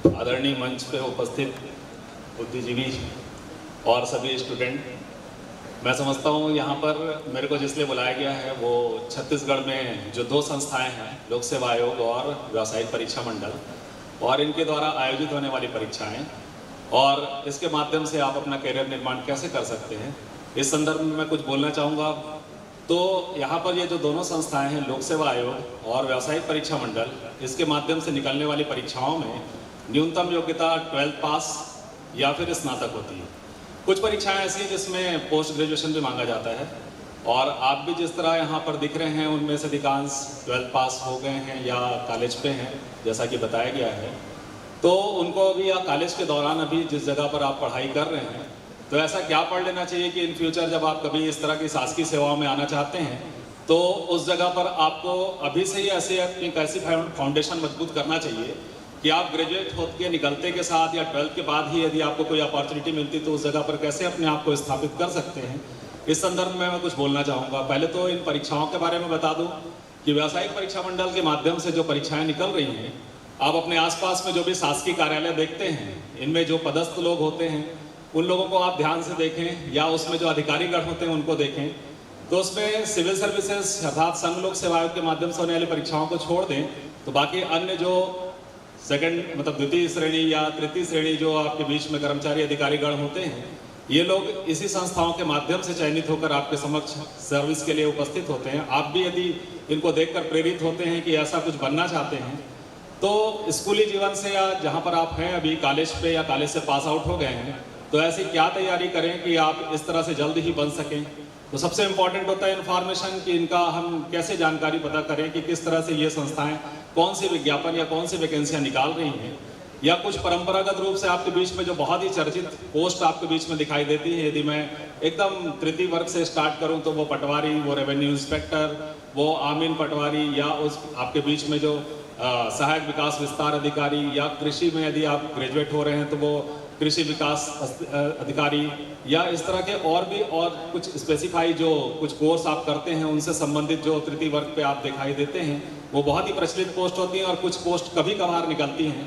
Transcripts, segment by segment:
आदरणीय मंच पे उपस्थित बुद्धिजीवी और सभी स्टूडेंट, मैं समझता हूँ यहाँ पर मेरे को जिसलिए बुलाया गया है वो छत्तीसगढ़ में जो दो संस्थाएं हैं, लोक सेवा आयोग और व्यावसायिक परीक्षा मंडल, और इनके द्वारा आयोजित होने वाली परीक्षाएं और इसके माध्यम से आप अपना करियर निर्माण कैसे कर सकते हैं, इस संदर्भ में मैं कुछ बोलना चाहूँगा। तो यहाँ पर ये जो दोनों संस्थाएं हैं, लोक सेवा आयोग और व्यावसायिक परीक्षा मंडल, इसके माध्यम से निकलने वाली परीक्षाओं में न्यूनतम योग्यता 12th पास या फिर स्नातक होती है। कुछ परीक्षाएं ऐसी हैं जिसमें पोस्ट ग्रेजुएशन भी मांगा जाता है, और आप भी जिस तरह यहाँ पर दिख रहे हैं उनमें से अधिकांश 12th पास हो गए हैं या कॉलेज पे हैं, जैसा कि बताया गया है। तो उनको अभी या कॉलेज के दौरान अभी जिस जगह पर आप पढ़ाई कर रहे हैं, तो ऐसा क्या पढ़ लेना चाहिए कि इन फ्यूचर जब आप कभी इस तरह की शासकीय सेवाओं में आना चाहते हैं तो उस जगह पर आपको अभी से ही ऐसे अपनी कैसी फाउंडेशन मजबूत करना चाहिए कि आप ग्रेजुएट होकर निकलते के साथ या 12th के बाद ही यदि आपको कोई अपॉर्चुनिटी मिलती तो उस जगह पर कैसे अपने आप को स्थापित कर सकते हैं, इस संदर्भ में मैं कुछ बोलना चाहूँगा। पहले तो इन परीक्षाओं के बारे में बता दूँ कि व्यावसायिक परीक्षा मंडल के माध्यम से जो परीक्षाएँ निकल रही हैं, आप अपने आसपास में जो भी शासकीय कार्यालय देखते हैं, इनमें जो पदस्थ लोग होते हैं उन लोगों को आप ध्यान से देखें, या उसमें जो अधिकारीगण होते हैं उनको देखें, तो उसमें सिविल सर्विसेज अर्थात संघ लोक सेवा आयोग के माध्यम से होने वाली परीक्षाओं को छोड़ दें तो बाकी अन्य जो सेकंड मतलब द्वितीय श्रेणी या तृतीय श्रेणी जो आपके बीच में कर्मचारी अधिकारीगण होते हैं, ये लोग इसी संस्थाओं के माध्यम से चयनित होकर आपके समक्ष सर्विस के लिए उपस्थित होते हैं। आप भी यदि इनको देखकर प्रेरित होते हैं कि ऐसा कुछ बनना चाहते हैं, तो स्कूली जीवन से या जहाँ पर आप हैं अभी कॉलेज पे या कॉलेज से पास आउट हो गए हैं, तो ऐसी क्या तैयारी करें कि आप इस तरह से जल्द ही बन सकें। तो सबसे इम्पॉर्टेंट होता है इन्फॉर्मेशन, कि इनका हम कैसे जानकारी पता करें कि किस तरह से ये संस्थाएं कौन सी विज्ञापन या कौन सी वैकेंसियां निकाल रही हैं, या कुछ परंपरागत रूप से आपके बीच में जो बहुत ही चर्चित पोस्ट आपके बीच में दिखाई देती है। यदि मैं एकदम तृतीय वर्ग से स्टार्ट करूं तो वो पटवारी, वो रेवेन्यू इंस्पेक्टर, वो आमीन पटवारी, या उस आपके बीच में जो सहायक विकास विस्तार अधिकारी, या कृषि में यदि आप ग्रेजुएट हो रहे हैं तो वो कृषि विकास अधिकारी, या इस तरह के और भी और कुछ स्पेसिफाई जो कुछ कोर्स आप करते हैं उनसे संबंधित जो तृतीय वर्ग पे आप दिखाई देते हैं, वो बहुत ही प्रचलित पोस्ट होती हैं। और कुछ पोस्ट कभी कभार निकलती हैं,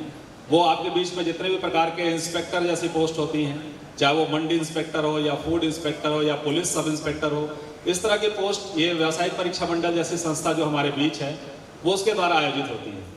वो आपके बीच में जितने भी प्रकार के इंस्पेक्टर जैसी पोस्ट होती हैं, चाहे वो मंडी इंस्पेक्टर हो या फूड इंस्पेक्टर हो या पुलिस सब इंस्पेक्टर हो, इस तरह की पोस्ट ये व्यावसायिक परीक्षा मंडल जैसी संस्था जो हमारे बीच है वो उसके द्वारा आयोजित होती है।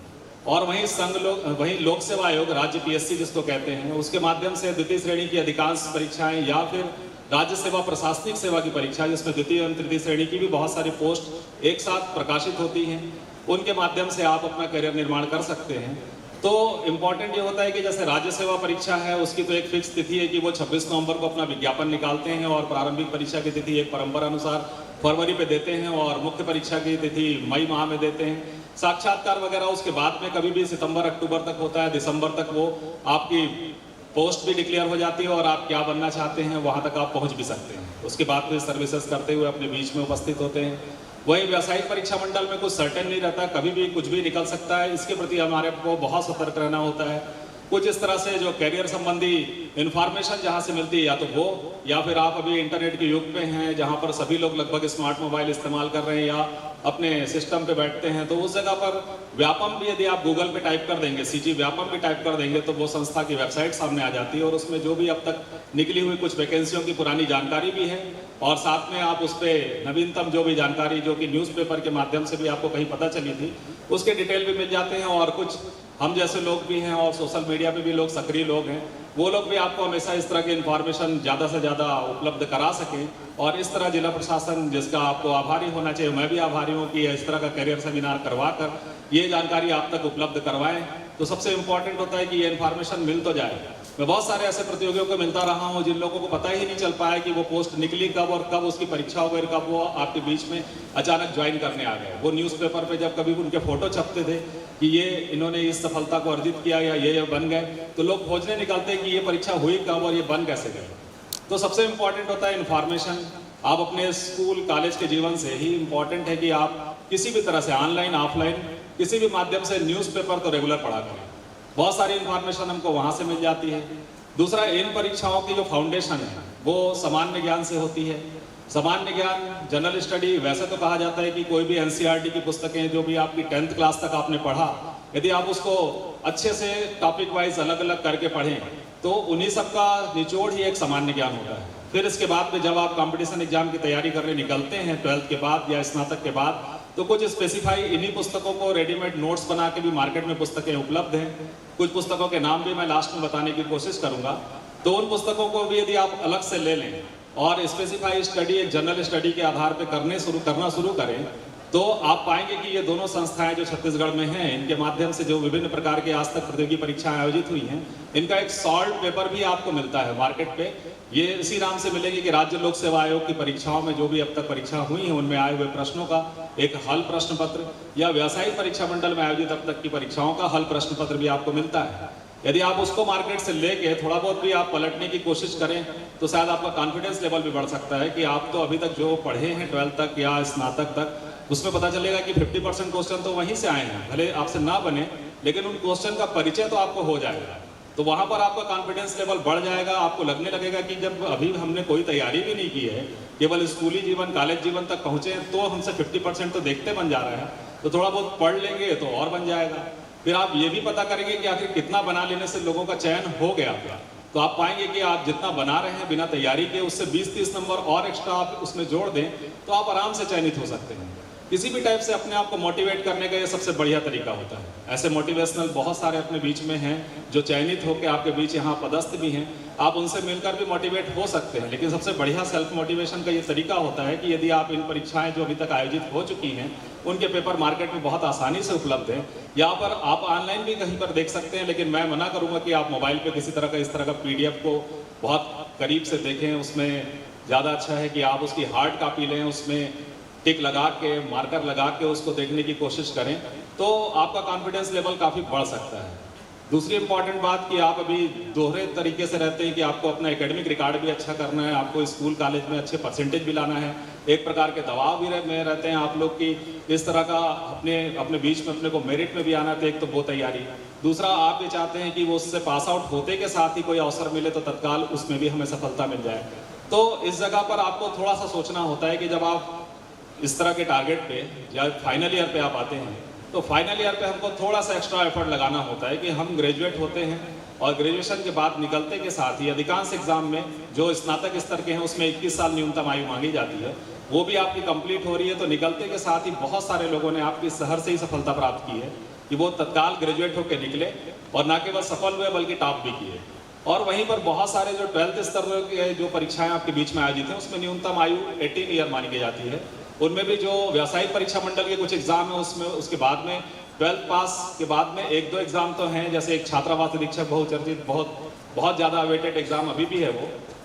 और वहीं लोक सेवा आयोग, राज्य पीएससी जिसको कहते हैं, उसके माध्यम से द्वितीय श्रेणी की अधिकांश परीक्षाएं या फिर राज्य सेवा प्रशासनिक सेवा की परीक्षा, जिसमें द्वितीय एवं तृतीय श्रेणी की भी बहुत सारी पोस्ट एक साथ प्रकाशित होती हैं, उनके माध्यम से आप अपना करियर निर्माण कर सकते हैं। तो इम्पॉर्टेंट ये होता है कि जैसे राज्य सेवा परीक्षा है उसकी तो एक फिक्स तिथि है कि वो 26 नवंबर को अपना विज्ञापन निकालते हैं, और प्रारंभिक परीक्षा की तिथि एक परंपरा अनुसार फरवरी पे देते हैं, और मुख्य परीक्षा की तिथि मई माह में देते हैं। साक्षात्कार वगैरह उसके बाद में कभी भी सितंबर अक्टूबर तक होता है, दिसंबर तक वो आपकी पोस्ट भी डिक्लेयर हो जाती है और आप क्या बनना चाहते हैं वहाँ तक आप पहुँच भी सकते हैं। उसके बाद फिर सर्विसेज करते हुए अपने बीच में उपस्थित होते हैं। वही व्यावसायिक परीक्षा मंडल में कुछ सर्टेन नहीं रहता, कभी भी कुछ भी निकल सकता है, इसके प्रति हमारे को बहुत सतर्क रहना होता है। कुछ इस तरह से जो कैरियर संबंधी इंफॉर्मेशन जहाँ से मिलती है, या तो वो, या फिर आप अभी इंटरनेट के युग में हैं जहाँ पर सभी लोग लगभग स्मार्ट मोबाइल इस्तेमाल कर रहे हैं या अपने सिस्टम पे बैठते हैं, तो उस जगह पर व्यापम भी यदि आप गूगल पे टाइप कर देंगे, सीजी व्यापम भी टाइप कर देंगे, तो वो संस्था की वेबसाइट सामने आ जाती है, और उसमें जो भी अब तक निकली हुई कुछ वैकेंसियों की पुरानी जानकारी भी है, और साथ में आप उस पर नवीनतम जो भी जानकारी जो कि न्यूज़पेपर के माध्यम से भी आपको कहीं पता चली थी उसके डिटेल भी मिल जाते हैं। और कुछ हम जैसे लोग भी हैं और सोशल मीडिया पे भी लोग सक्रिय लोग हैं, वो लोग भी आपको हमेशा इस तरह की इन्फॉर्मेशन ज़्यादा से ज़्यादा उपलब्ध करा सकें। और इस तरह जिला प्रशासन, जिसका आपको आभारी होना चाहिए, मैं भी आभारी हूँ कि इस तरह का करियर सेमिनार करवा कर ये जानकारी आप तक उपलब्ध करवाएं। तो सबसे इम्पोर्टेंट होता है कि ये इन्फॉर्मेशन मिल तो जाए। मैं बहुत सारे ऐसे प्रतियोगियों को मिलता रहा हूँ जिन लोगों को पता ही नहीं चल पाया कि वो पोस्ट निकली कब और कब उसकी परीक्षा हो गई, कब वो आपके बीच में अचानक ज्वाइन करने आ गए। वो न्यूज़पेपर पे जब कभी उनके फोटो छपते थे कि ये इन्होंने इस सफलता को अर्जित किया या ये बन गए, तो लोग खोजने निकलते कि ये परीक्षा हुई कब और ये बन कैसे गए। तो सबसे इम्पॉर्टेंट होता है इन्फॉर्मेशन। आप अपने स्कूल कॉलेज के जीवन से ही इम्पॉर्टेंट है कि आप किसी भी तरह से ऑनलाइन ऑफलाइन किसी भी माध्यम से न्यूज़पेपर तो रेगुलर पढ़ा करें, बहुत सारी इन्फॉर्मेशन हमको वहाँ से मिल जाती है। दूसरा, इन परीक्षाओं की जो फाउंडेशन है वो सामान्य ज्ञान से होती है, सामान्य ज्ञान, जनरल स्टडी, वैसे तो कहा जाता है कि कोई भी एनसीईआरटी की पुस्तकें जो भी आपकी 10th क्लास तक आपने पढ़ा, यदि आप उसको अच्छे से टॉपिक वाइज अलग अलग करके पढ़ें तो उन्हीं सब का निचोड़ ही एक सामान्य ज्ञान होता है। फिर इसके बाद में जब आप कंपटीशन एग्जाम की तैयारी करने निकलते हैं 12th के बाद या स्नातक के बाद, तो कुछ स्पेसिफाई इन्हीं पुस्तकों को रेडीमेड नोट्स बना के भी मार्केट में पुस्तकें उपलब्ध हैं। कुछ पुस्तकों के नाम भी मैं लास्ट में बताने की कोशिश करूंगा। तो उन पुस्तकों को भी यदि आप अलग से ले लें और स्पेसिफाई स्टडी एक जनरल स्टडी के आधार पर करना शुरू करें, तो आप पाएंगे कि ये दोनों संस्थाएं जो छत्तीसगढ़ में हैं, इनके माध्यम से जो विभिन्न प्रकार के आज तक प्रतियोगी परीक्षाएं आयोजित हुई हैं, इनका एक सॉल्व पेपर भी आपको मिलता है मार्केट पे। ये इसी नाम से मिलेगी कि राज्य लोक सेवा आयोग की परीक्षाओं में जो भी अब तक परीक्षा हुई है उनमें आए हुए प्रश्नों का एक हल प्रश्न पत्र, या व्यावसायिक परीक्षा मंडल में आयोजित अब तक की परीक्षाओं का हल प्रश्न पत्र भी आपको मिलता है। यदि आप उसको मार्केट से लेके थोड़ा बहुत भी आप पलटने की कोशिश करें तो शायद आपका कॉन्फिडेंस लेवल भी बढ़ सकता है कि आप तो अभी तक जो पढ़े हैं 12th तक या स्नातक तक, उसमें पता चलेगा कि 50% क्वेश्चन तो वहीं से आए हैं, भले आपसे ना बने लेकिन उन क्वेश्चन का परिचय तो आपको हो जाएगा। तो वहां पर आपका कॉन्फिडेंस लेवल बढ़ जाएगा। आपको लगने लगेगा कि जब अभी हमने कोई तैयारी भी नहीं की है, केवल स्कूली जीवन कॉलेज जीवन तक पहुंचे हैं, तो हमसे 50% तो देखते बन जा रहा है, तो थोड़ा बहुत पढ़ लेंगे तो और बन जाएगा। फिर आप ये भी पता करेंगे कि आखिर कितना बना लेने से लोगों का चयन हो गया। तो आप पाएंगे कि आप जितना बना रहे हैं बिना तैयारी के, उससे 20-30 नंबर और एक्स्ट्रा आप उसमें जोड़ दें तो आप आराम से चयनित हो सकते हैं। किसी भी टाइप से अपने आप को मोटिवेट करने का ये सबसे बढ़िया तरीका होता है। ऐसे मोटिवेशनल बहुत सारे अपने बीच में हैं जो चयनित होकर आपके बीच यहाँ पदस्थ भी हैं, आप उनसे मिलकर भी मोटिवेट हो सकते हैं। लेकिन सबसे बढ़िया सेल्फ मोटिवेशन का ये तरीका होता है कि यदि आप इन परीक्षाएं जो अभी तक आयोजित हो चुकी हैं उनके पेपर मार्केट में बहुत आसानी से उपलब्ध हैं। यहाँ पर आप ऑनलाइन भी कहीं पर देख सकते हैं, लेकिन मैं मना करूँगा कि आप मोबाइल पर किसी तरह का इस तरह का PDF को बहुत करीब से देखें। उसमें ज़्यादा अच्छा है कि आप उसकी हार्ड कॉपी लें, उसमें टिक लगा के मार्कर लगा के उसको देखने की कोशिश करें, तो आपका कॉन्फिडेंस लेवल काफ़ी बढ़ सकता है। दूसरी इंपॉर्टेंट बात कि आप अभी दोहरे तरीके से रहते हैं कि आपको अपना एकेडमिक रिकॉर्ड भी अच्छा करना है, आपको स्कूल कॉलेज में अच्छे परसेंटेज भी लाना है, एक प्रकार के दबाव भी में रहते हैं आप लोग की इस तरह का अपने बीच में अपने को मेरिट में भी आना। तो एक तो वो तैयारी, दूसरा आप ये चाहते हैं कि वो उससे पास आउट होते के साथ ही कोई अवसर मिले तो तत्काल उसमें भी हमें सफलता मिल जाए। तो इस जगह पर आपको थोड़ा सा सोचना होता है कि जब आप इस तरह के टारगेट पे या फाइनल ईयर पे आप आते हैं, तो फाइनल ईयर पे हमको थोड़ा सा एक्स्ट्रा एफर्ट लगाना होता है कि हम ग्रेजुएट होते हैं और ग्रेजुएशन के बाद निकलते के साथ ही अधिकांश एग्जाम में जो स्नातक स्तर के हैं उसमें 21 साल न्यूनतम आयु मांगी जाती है, वो भी आपकी कंप्लीट हो रही है। तो निकलते के साथ ही बहुत सारे लोगों ने आपकी शहर से ही सफलता प्राप्त की है कि वो तत्काल ग्रेजुएट होकर निकले और न केवल सफल हुए बल्कि टॉप भी किए। और वहीं पर बहुत सारे जो 12th स्तर के जो परीक्षाएं आपके बीच में आयोजित हैं उसमें न्यूनतम आयु 18 ईयर मानी जाती है। उनमें भी जो व्यावसायिक परीक्षा मंडल के कुछ एग्जाम है उसमें उसके बाद में 12th पास के बाद में 1-2 एग्जाम तो हैं, जैसे एक छात्रावास अधीक्षक बहुचर्चित बहुत ज़्यादा अवेटेड एग्जाम अभी भी है,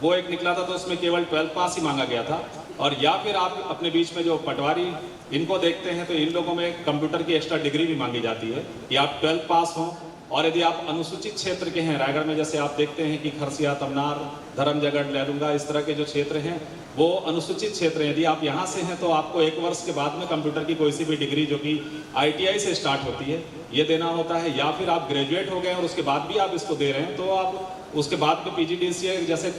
वो एक निकला था, तो उसमें केवल 12th पास ही मांगा गया था। और या फिर आप अपने बीच में जो पटवारी इनको देखते हैं तो इन लोगों में कंप्यूटर की एक्स्ट्रा डिग्री भी मांगी जाती है कि आप 12th पास हों। और यदि आप अनुसूचित क्षेत्र के हैं, रायगढ़ में जैसे आप देखते हैं कि खरसिया, तमनार, धर्मजगढ़, लैलूंगा, इस तरह के जो क्षेत्र हैं वो अनुसूचित क्षेत्र हैं। यदि आप यहाँ से हैं तो आपको 1 वर्ष के बाद में कंप्यूटर की कोई सी भी डिग्री जो कि ITI से स्टार्ट होती है ये देना होता है, या फिर आप ग्रेजुएट हो गए और उसके बाद भी आप इसको दे रहे हैं तो आप उसके बाद में PGDCA जैसे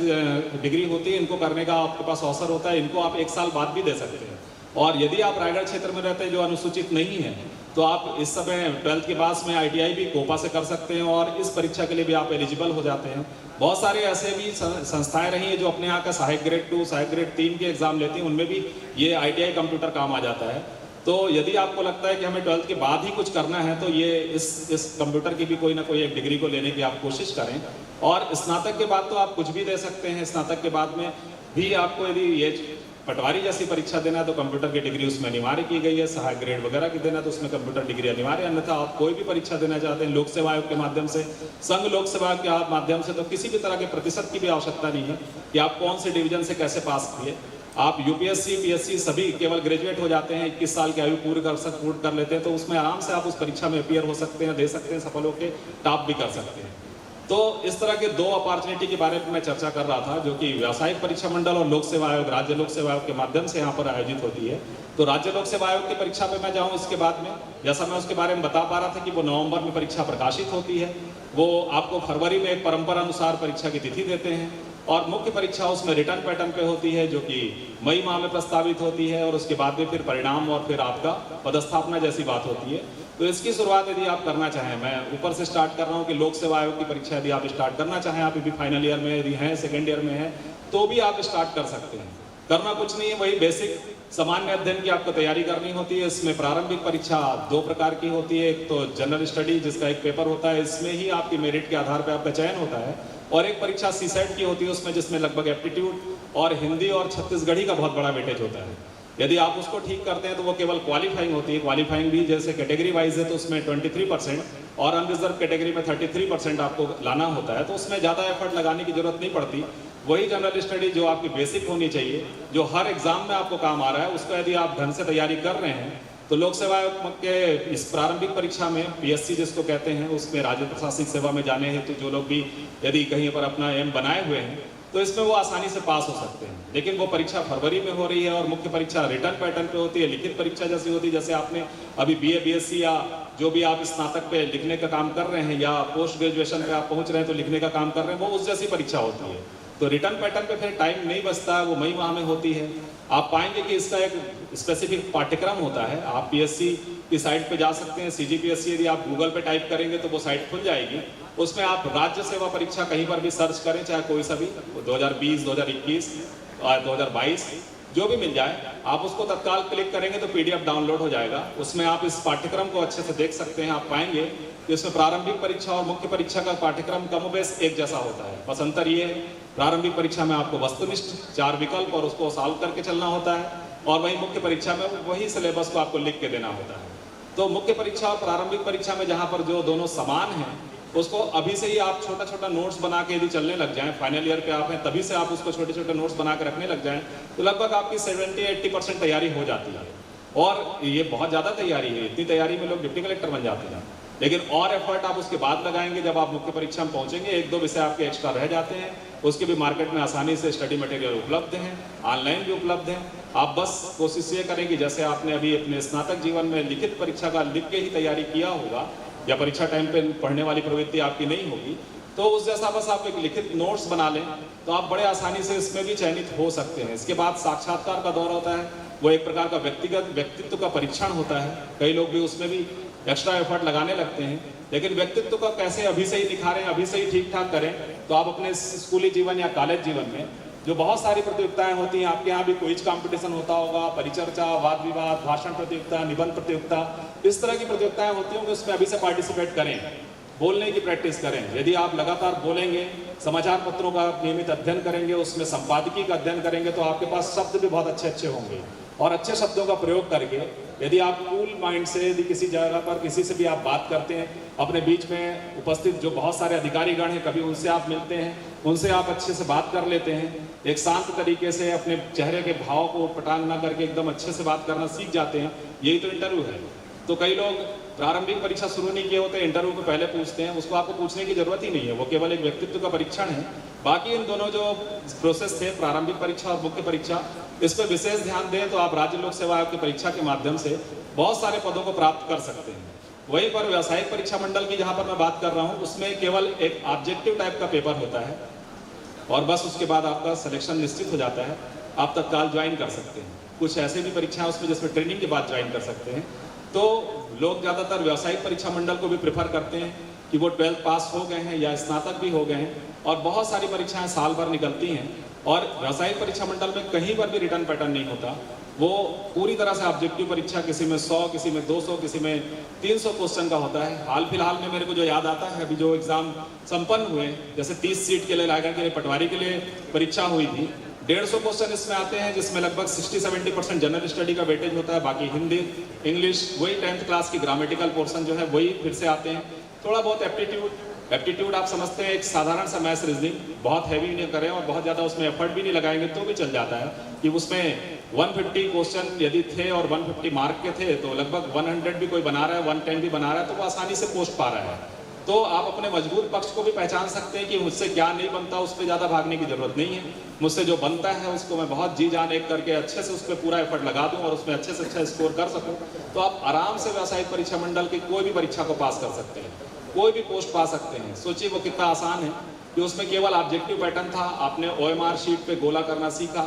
डिग्री होती है, इनको करने का आपके पास अवसर होता है, इनको आप 1 साल बाद भी दे सकते हैं। और यदि आप रायगढ़ क्षेत्र में रहते हैं जो अनुसूचित नहीं है तो आप इस समय 12th के बाद में ITI भी कोपा से कर सकते हैं और इस परीक्षा के लिए भी आप एलिजिबल हो जाते हैं। बहुत सारे ऐसे भी संस्थाएं रही हैं जो अपने यहाँ का सहायक ग्रेड 2, सहायक ग्रेड 3 के एग्जाम लेती हैं, उनमें भी ये ITI कंप्यूटर काम आ जाता है। तो यदि आपको लगता है कि हमें 12th के बाद ही कुछ करना है तो ये इस कंप्यूटर की भी कोई ना कोई एक डिग्री को लेने की आप कोशिश करें। और स्नातक के बाद तो आप कुछ भी दे सकते हैं। स्नातक के बाद में भी आपको यदि ये पटवारी जैसी परीक्षा देना है तो कंप्यूटर की डिग्री उसमें अनिवार्य की गई है, सहायक ग्रेड वगैरह की देना तो उसमें कंप्यूटर डिग्री अनिवार्य। अन्यथा आप कोई भी परीक्षा देना चाहते हैं लोक सेवा आयोग के माध्यम से, संघ लोक सेवा के माध्यम से, तो किसी भी तरह के प्रतिशत की भी आवश्यकता नहीं है कि आप कौन से डिवीजन से कैसे पास किए। आप UPSC, PSC सभी केवल ग्रेजुएट हो जाते हैं, 21 साल की आयु पूरी कर लेते हैं, तो उसमें आराम से आप उस परीक्षा में अपियर हो सकते हैं, दे सकते हैं, सफल होकर टॉप भी कर सकते हैं। तो इस तरह के 2 अपॉर्चुनिटी के बारे में मैं चर्चा कर रहा था जो कि व्यावसायिक परीक्षा मंडल और लोक सेवा आयोग, राज्य लोक सेवा आयोग के माध्यम से यहाँ पर आयोजित होती है। तो राज्य लोक सेवा आयोग की परीक्षा पे मैं जाऊँ इसके बाद में, जैसा मैं उसके बारे में बता पा रहा था कि वो नवंबर में परीक्षा प्रकाशित होती है, वो आपको फरवरी में एक परंपरा अनुसार परीक्षा की तिथि देते हैं और मुख्य परीक्षा उसमें रिटर्न पैटर्न पे होती है, जो कि मई माह में प्रस्तावित होती है, और उसके बाद में फिर परिणाम और फिर आपका पदस्थापना जैसी बात होती है। तो इसकी शुरुआत यदि आप करना चाहें, मैं ऊपर से स्टार्ट कर रहा हूँ कि लोक सेवा आयोग की परीक्षा यदि आप स्टार्ट करना चाहें, आप अभी फाइनल ईयर में यदि हैं, सेकेंड ईयर में हैं, तो भी आप स्टार्ट कर सकते हैं। करना कुछ नहीं है, वही बेसिक सामान्य अध्ययन की आपको तैयारी करनी होती है। इसमें प्रारंभिक परीक्षा 2 प्रकार की होती है, एक तो जनरल स्टडी जिसका एक पेपर होता है, इसमें ही आपकी मेरिट के आधार पर आपका चयन होता है, और एक परीक्षा सीसेट की होती है उसमें, जिसमें लगभग एप्टीट्यूड और हिंदी और छत्तीसगढ़ी का बहुत बड़ा वेटेज होता है। यदि आप उसको ठीक करते हैं तो वो केवल क्वालिफाइंग होती है। क्वालिफाइंग भी जैसे कैटेगरी वाइज है तो उसमें 23% और अनरिजर्व कैटेगरी में 33% आपको लाना होता है, तो उसमें ज़्यादा एफर्ट लगाने की जरूरत नहीं पड़ती। वही जनरल स्टडी जो आपकी बेसिक होनी चाहिए, जो हर एग्जाम में आपको काम आ रहा है, उसका यदि आप ढंग से तैयारी कर रहे हैं तो लोक सेवा आयोग के इस प्रारंभिक परीक्षा में पीएससी जिसको कहते हैं, उसमें राज्य प्रशासनिक सेवा में जाने हेतु जो लोग भी यदि कहीं पर अपना एम बनाए हुए हैं तो इसमें वो आसानी से पास हो सकते हैं। लेकिन वो परीक्षा फरवरी में हो रही है और मुख्य परीक्षा रिटर्न पैटर्न पे होती है, लिखित परीक्षा जैसी होती है। जैसे आपने अभी बीए बीएससी या जो भी आप स्नातक पे लिखने का काम कर रहे हैं या पोस्ट ग्रेजुएशन पे आप पहुंच रहे हैं तो लिखने का काम कर रहे हैं, वो उस जैसी परीक्षा होती है। तो रिटर्न पैटर्न पे फिर टाइम नहीं बचता है, वो मई माह में होती है। आप पाएंगे कि इसका एक स्पेसिफिक पाठ्यक्रम होता है। आप पीएससी की साइट पे जा सकते हैं, सीजीपीएससी यदि आप गूगल पे टाइप करेंगे तो वो साइट खुल जाएगी। उसमें आप राज्य सेवा परीक्षा कहीं पर भी सर्च करें, चाहे कोई सा भी 2020, 2021 और 2022 जो भी मिल जाए, आप उसको तत्काल क्लिक करेंगे तो पीडीएफ डाउनलोड हो जाएगा। उसमें आप इस पाठ्यक्रम को अच्छे से देख सकते हैं। आप पाएंगे कि इसमें प्रारंभिक परीक्षा और मुख्य परीक्षा का पाठ्यक्रम कमोबेश एक जैसा होता है। बस अंतर ये है, प्रारंभिक परीक्षा में आपको वस्तुनिष्ठ 4 विकल्प और उसको सॉल्व करके चलना होता है, और वही मुख्य परीक्षा में वही सिलेबस को आपको लिख के देना होता है। तो मुख्य परीक्षा और प्रारंभिक परीक्षा में जहाँ पर जो दोनों समान हैं, उसको अभी से ही आप छोटा छोटा नोट्स बना के यदि चलने लग जाएं, फाइनल ईयर पे आप हैं तभी से आप उसको छोटे छोटे नोट्स बना के रखने लग जाएं, तो लगभग आपकी 70-80% तैयारी हो जाती है। और ये बहुत ज़्यादा तैयारी है, इतनी तैयारी में लोग डिप्टी कलेक्टर बन जाते हैं। लेकिन और एफर्ट आप उसके बाद लगाएंगे जब आप मुख्य परीक्षा में पहुंचेंगे। 1-2 विषय आपके एक्स्ट्रा रह जाते हैं, उसके भी मार्केट में आसानी से स्टडी मटेरियल उपलब्ध हैं, ऑनलाइन भी उपलब्ध हैं। आप बस कोशिश ये करें कि जैसे आपने अभी अपने स्नातक जीवन में लिखित परीक्षा का लिख के ही तैयारी किया होगा, या परीक्षा टाइम पे पढ़ने वाली प्रवृत्ति आपकी नहीं होगी, तो उस जैसा बस आप एक लिखित नोट्स बना लें तो आप बड़े आसानी से इसमें भी चयनित हो सकते हैं। इसके बाद साक्षात्कार का दौर होता है, वो एक प्रकार का व्यक्तित्व का परीक्षण होता है। कई लोग भी उसमें भी एक्स्ट्रा एफर्ट लगाने लगते हैं, लेकिन व्यक्तित्व का कैसे अभी से ही निखारें, अभी से ही ठीक ठाक करें। तो आप अपने स्कूली जीवन या कॉलेज जीवन में जो बहुत सारी प्रतियोगिताएं होती हैं, आपके यहाँ भी क्विज कंपटीशन होता होगा, परिचर्चा, वाद विवाद, भाषण प्रतियोगिता, निबंध प्रतियोगिता, इस तरह की प्रतियोगिताएं होती होंगी, उसमें अभी से पार्टिसिपेट करें, बोलने की प्रैक्टिस करें। यदि आप लगातार बोलेंगे, समाचार पत्रों का नियमित अध्ययन करेंगे, उसमें संपादकीय का अध्ययन करेंगे, तो आपके पास शब्द भी बहुत अच्छे अच्छे होंगे। और अच्छे शब्दों का प्रयोग करके यदि आप कूल माइंड से यदि किसी जगह पर किसी से भी आप बात करते हैं, अपने बीच में उपस्थित जो बहुत सारे अधिकारीगण हैं, कभी उनसे आप मिलते हैं, उनसे आप अच्छे से बात कर लेते हैं, एक शांत तरीके से अपने चेहरे के भाव को पटांग ना करके एकदम अच्छे से बात करना सीख जाते हैं। यही तो इंटरव्यू है। तो कई लोग प्रारंभिक परीक्षा शुरू नहीं किए होते, इंटरव्यू को पहले पूछते हैं, उसको आपको पूछने की जरूरत ही नहीं है, वो केवल एक व्यक्तित्व का परीक्षण है। बाकी इन दोनों जो प्रोसेस थे, प्रारंभिक परीक्षा और मुख्य परीक्षा, इस पर विशेष ध्यान दें तो आप राज्य लोक सेवा आयोग की परीक्षा के माध्यम से बहुत सारे पदों को प्राप्त कर सकते हैं। वहीं पर व्यावसायिक परीक्षा मंडल की जहाँ पर मैं बात कर रहा हूँ, उसमें केवल एक ऑब्जेक्टिव टाइप का पेपर होता है और बस उसके बाद आपका सिलेक्शन निश्चित हो जाता है, आप तत्काल ज्वाइन कर सकते हैं। कुछ ऐसे भी परीक्षाएं उसमें जिसमें ट्रेनिंग के बाद ज्वाइन कर सकते हैं। तो लोग ज़्यादातर व्यावसायिक परीक्षा मंडल को भी प्रेफर करते हैं कि वो 12th पास हो गए हैं या स्नातक भी हो गए हैं, और बहुत सारी परीक्षाएं साल भर निकलती हैं। और व्यावसायिक परीक्षा मंडल में कहीं पर भी रिटर्न पैटर्न नहीं होता, वो पूरी तरह से ऑब्जेक्टिव परीक्षा, किसी में 100, किसी में 200, किसी में 300 क्वेश्चन का होता है। हाल फिलहाल में मेरे को जो याद आता है, अभी जो एग्जाम संपन्न हुए, जैसे 30 सीट के लिए रायगढ़ के लिए पटवारी के लिए परीक्षा हुई थी, 150 क्वेश्चन इसमें आते हैं, जिसमें लगभग 60-70% जनरल स्टडी का वेटेज होता है, बाकी हिंदी, इंग्लिश, वही 10th क्लास की ग्रामेटिकल पोर्शन जो है वही फिर से आते हैं। थोड़ा बहुत एप्टीट्यूड आप समझते हैं, एक साधारण सा मैथ्स रीजनिंग, बहुत हैवी नहीं करें और बहुत ज़्यादा उसमें एफर्ट भी नहीं लगाएंगे तो भी चल जाता है कि उसमें 150 क्वेश्चन यदि थे और 150 मार्क के थे, तो लगभग 100 भी कोई बना रहा है, 110 भी बना रहा है, तो वो आसानी से पोस्ट पा रहा है। तो आप अपने मजबूत पक्ष को भी पहचान सकते हैं कि मुझसे क्या नहीं बनता, उस पर ज़्यादा भागने की जरूरत नहीं है। मुझसे जो बनता है उसको मैं बहुत जी जान एक करके अच्छे से उस पर पूरा एफर्ट लगा दूं और उसमें अच्छे से अच्छा स्कोर कर सकूं, तो आप आराम से व्यावसायिक परीक्षा मंडल की कोई भी परीक्षा को पास कर सकते हैं, कोई भी पोस्ट पा सकते हैं। सोचिए वो कितना आसान है कि उसमें केवल ऑब्जेक्टिव पैटर्न था, आपने OMR शीट पे गोला करना सीखा।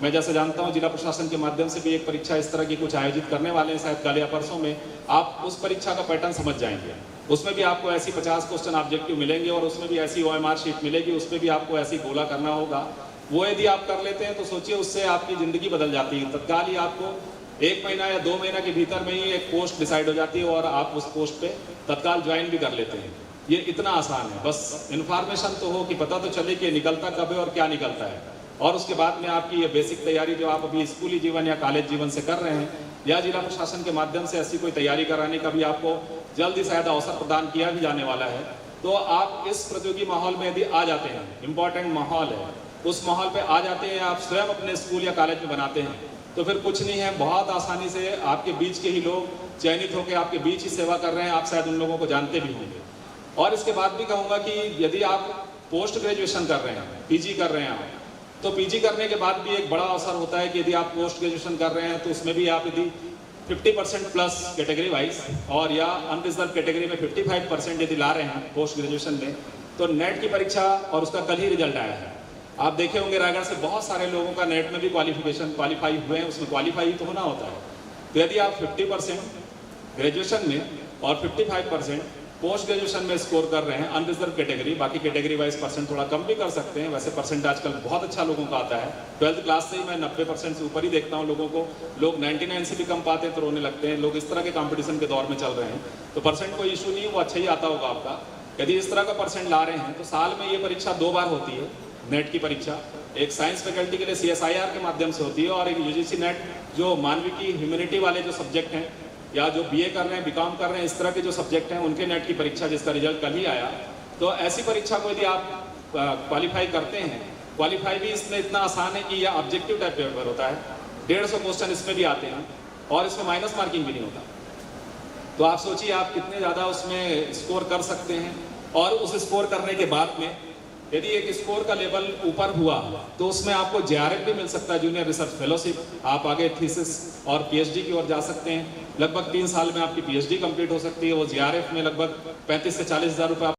मैं जैसे जानता हूँ जिला प्रशासन के माध्यम से भी एक परीक्षा इस तरह की कुछ आयोजित करने वाले हैं शायद कल या परसों में, आप उस परीक्षा का पैटर्न समझ जाएंगे। उसमें भी आपको ऐसी 50 क्वेश्चन ऑब्जेक्टिव मिलेंगे और उसमें भी ऐसी OMR शीट मिलेगी, उसमें भी आपको ऐसी गोला करना होगा। वो यदि आप कर लेते हैं तो सोचिए उससे आपकी ज़िंदगी बदल जाती है। तत्काल ही आपको 1 महीना या 2 महीना के भीतर में ही एक पोस्ट डिसाइड हो जाती है और आप उस पोस्ट पे तत्काल ज्वाइन भी कर लेते हैं। ये इतना आसान है, बस इन्फॉर्मेशन तो हो कि पता तो चले कि निकलता कब है और क्या निकलता है। और उसके बाद में आपकी ये बेसिक तैयारी जो आप अभी स्कूली जीवन या कॉलेज जीवन से कर रहे हैं या जिला प्रशासन के माध्यम से ऐसी कोई तैयारी कराने का भी आपको जल्द ही शायद अवसर प्रदान किया भी जाने वाला है, तो आप इस प्रतियोगी माहौल में यदि आ जाते हैं, इम्पॉर्टेंट माहौल है, उस माहौल पे आ जाते हैं, आप स्वयं अपने स्कूल या कॉलेज में बनाते हैं, तो फिर कुछ नहीं है, बहुत आसानी से आपके बीच के ही लोग चयनित होकर आपके बीच ही सेवा कर रहे हैं। आप शायद उन लोगों को जानते भी होंगे। और इसके बाद भी कहूँगा कि यदि आप पोस्ट ग्रेजुएशन कर रहे हैं, PG कर रहे हैं आप, तो PG करने के बाद भी एक बड़ा अवसर होता है कि यदि आप पोस्ट ग्रेजुएशन कर रहे हैं तो उसमें भी आप यदि 50% प्लस कैटेगरी वाइज और या अनरिजर्व कैटेगरी में 55% यदि ला रहे हैं पोस्ट ग्रेजुएशन में, तो नेट की परीक्षा और उसका कल ही रिजल्ट आया है। आप देखे होंगे रायगढ़ से बहुत सारे लोगों का नेट में भी क्वालिफाई हुए हैं, उसमें क्वालिफाई तो होना होता है। तो यदि आप 50% ग्रेजुएशन में और 55% पोस्ट ग्रेजुएशन में स्कोर कर रहे हैं अनरिजर्व कैटेगरी, बाकी कैटेगरी वाइज परसेंट थोड़ा कम भी कर सकते हैं, वैसे परसेंट आजकल बहुत अच्छा लोगों का आता है। 12th क्लास से ही मैं 90% से ऊपर ही देखता हूँ लोगों को। लोग 99 से भी कम पाते हैं तो रोने लगते हैं। लोग इस तरह के कंपटीशन के दौर में चल रहे हैं, तो परसेंट कोई इशू नहीं, वो अच्छा ही आता होगा आपका। यदि इस तरह का परसेंट ला रहे हैं तो साल में ये परीक्षा 2 बार होती है, नेट की परीक्षा। एक साइंस फैकल्टी के लिए CSIR के माध्यम से होती है और एक UGC नेट जो मानविकी ह्यूमैनिटी वाले जो सब्जेक्ट हैं या जो BA कर रहे हैं, BCom कर रहे हैं, इस तरह के जो सब्जेक्ट हैं उनके नेट की परीक्षा जिसका रिजल्ट कल ही आया। तो ऐसी परीक्षा को यदि आप क्वालिफाई करते हैं, क्वालिफाई भी इसमें इतना आसान है कि यह ऑब्जेक्टिव टाइप पेपर होता है, 150 क्वेश्चन इसमें भी आते हैं और इसमें माइनस मार्किंग भी नहीं होता। तो आप सोचिए आप कितने ज़्यादा उसमें स्कोर कर सकते हैं। और उस स्कोर करने के बाद में यदि एक स्कोर का लेवल ऊपर हुआ तो उसमें आपको JRF भी मिल सकता है, जूनियर रिसर्च फेलोशिप। आप आगे थीसिस और PhD की ओर जा सकते हैं। लगभग 3 साल में आपकी PhD कंप्लीट हो सकती है। वो JRF में लगभग 35 से 40 हज़ार रुपये